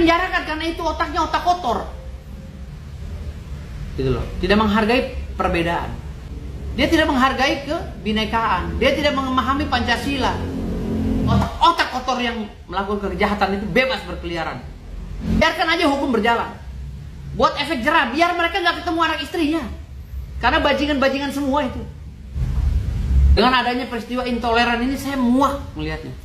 dipenjarakan karena itu otaknya otak kotor. Gitu loh. Tidak menghargai perbedaan. Dia tidak menghargai kebinekaan. Dia tidak memahami Pancasila. Otak kotor yang melakukan kejahatan itu bebas berkeliaran. Biarkan aja hukum berjalan. Buat efek jerah, biar mereka nggak ketemu anak istrinya. Karena bajingan-bajingan semua itu. Dengan adanya peristiwa intoleran ini saya muak melihatnya.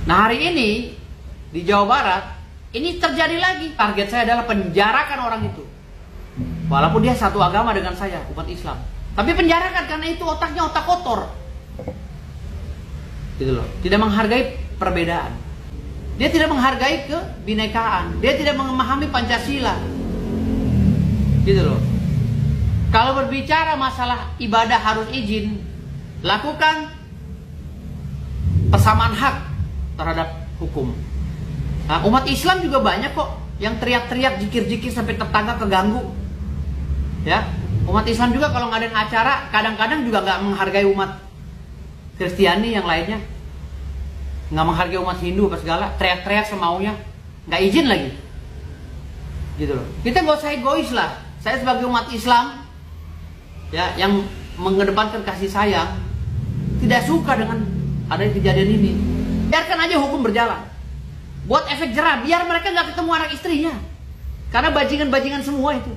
Nah, hari ini di Jawa Barat ini terjadi lagi. Target saya adalah penjarakan orang itu. Walaupun dia satu agama dengan saya, umat Islam. Tapi penjarakan karena itu otaknya otak kotor. Gitu loh. Tidak menghargai perbedaan. Dia tidak menghargai kebinekaan. Dia tidak memahami Pancasila. Gitu loh. Kalau berbicara masalah ibadah harus izin, lakukan persamaan hak terhadap hukum. Nah, umat Islam juga banyak kok yang teriak-teriak, jikir-jikir sampai tetangga keganggu. Ya, umat Islam juga kalau ngadain acara kadang-kadang juga nggak menghargai umat Kristiani yang lainnya, nggak menghargai umat Hindu apa segala, teriak-teriak semaunya, nggak izin lagi. Gitu loh. Kita nggak usah egois lah. Saya sebagai umat Islam, ya, yang mengedepankan kasih sayang, tidak suka dengan adanya kejadian ini. Biarkan aja hukum berjalan. Buat efek jerah, biar mereka nggak ketemu anak istrinya. Karena bajingan-bajingan semua itu.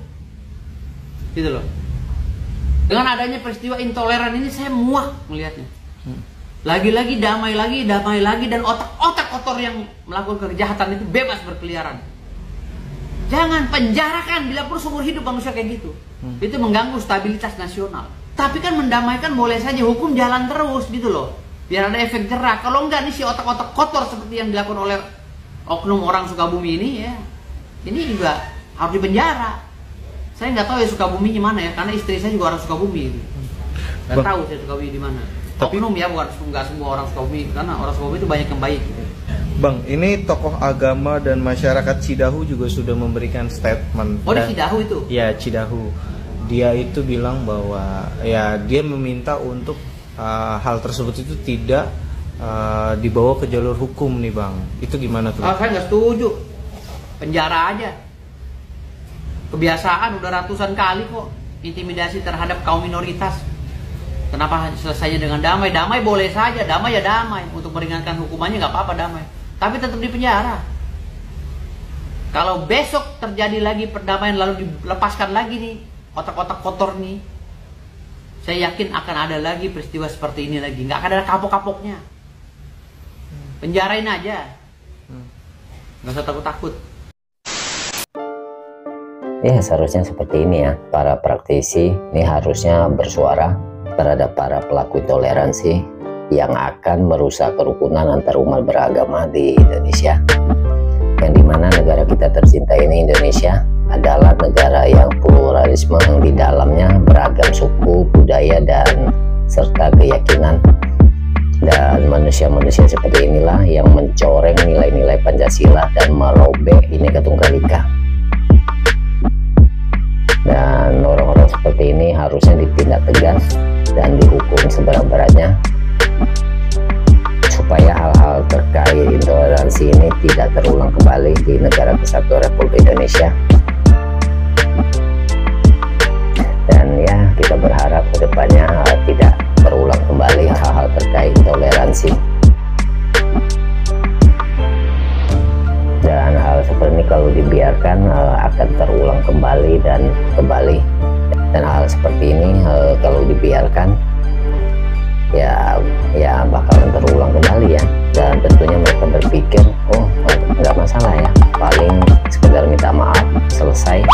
Gitu loh. Dengan adanya peristiwa intoleran ini saya muak melihatnya. Lagi-lagi damai lagi, dan otak kotor yang melakukan kejahatan itu bebas berkeliaran. Jangan penjarakan bila perlu seumur hidup manusia kayak gitu. Itu mengganggu stabilitas nasional. Tapi kan mendamaikan boleh saja, hukum jalan terus gitu loh. Biar ada efek jerah. Kalau enggak nih si otak-otak kotor seperti yang dilakukan oleh oknum orang Sukabumi ini, ya, ini juga harus dipenjara. Saya nggak tahu ya Sukabumi di mana ya, karena istri saya juga orang Sukabumi. Nggak tahu saya Sukabumi di mana. Tapi oknum ya, bukan nggak semua orang Sukabumi, karena orang Sukabumi itu banyak yang baik. Bang, ini tokoh agama dan masyarakat Cidahu juga sudah memberikan statement. Oh, di Cidahu itu? Ya, Cidahu. Dia itu bilang bahwa ya dia meminta untuk hal tersebut itu tidak dibawa ke jalur hukum nih Bang. Itu gimana tuh? Saya nggak setuju. Penjara aja. Kebiasaan udah ratusan kali kok intimidasi terhadap kaum minoritas. Kenapa selesainya dengan damai? Damai boleh saja, damai ya damai. Untuk meringankan hukumannya nggak apa-apa damai. Tapi tetap di penjara. Kalau besok terjadi lagi perdamaian lalu dilepaskan lagi nih otak-otak kotor nih, saya yakin akan ada lagi peristiwa seperti ini lagi. Nggak akan ada kapok-kapoknya. Penjarain aja. Nggak usah takut-takut. Ya, seharusnya seperti ini ya. Para praktisi ini harusnya bersuara terhadap para pelaku intoleransi yang akan merusak kerukunan antar umat beragama di Indonesia. Yang dimana negara kita tercinta ini, Indonesia, adalah negara yang pluralisme, yang di dalamnya beragam suku, budaya, dan serta keyakinan. Dan manusia-manusia seperti inilah yang mencoreng nilai-nilai Pancasila dan merobek Bhinneka Tunggal Ika. Dan orang-orang seperti ini harusnya ditindak tegas dan dihukum seberat-beratnya, supaya hal-hal terkait intoleransi ini tidak terulang kembali di negara kesatuan Republik Indonesia. Dan ya, kita berharap kedepannya tidak berulang kembali hal-hal terkait intoleransi. Dan hal seperti ini kalau dibiarkan akan terulang kembali dan kembali. Dan hal seperti ini kalau dibiarkan ya bakalan terulang kembali ya. Dan tentunya mereka berpikir, oh nggak masalah ya, paling sekedar minta maaf selesai.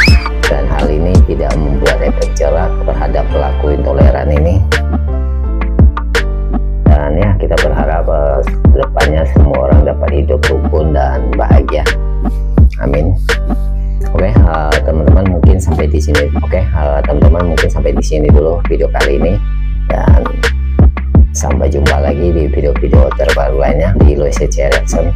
Dan hal ini tidak membuat efek jerah terhadap pelaku intoleran ini. Dan ya, kita berharap depannya semua orang dapat hidup rukun dan bahagia. Amin. Oke, teman-teman mungkin sampai di sini. Oke, teman-teman mungkin sampai di sini dulu video kali ini, dan sampai jumpa lagi di video-video terbaru lainnya di Loise C Reaction.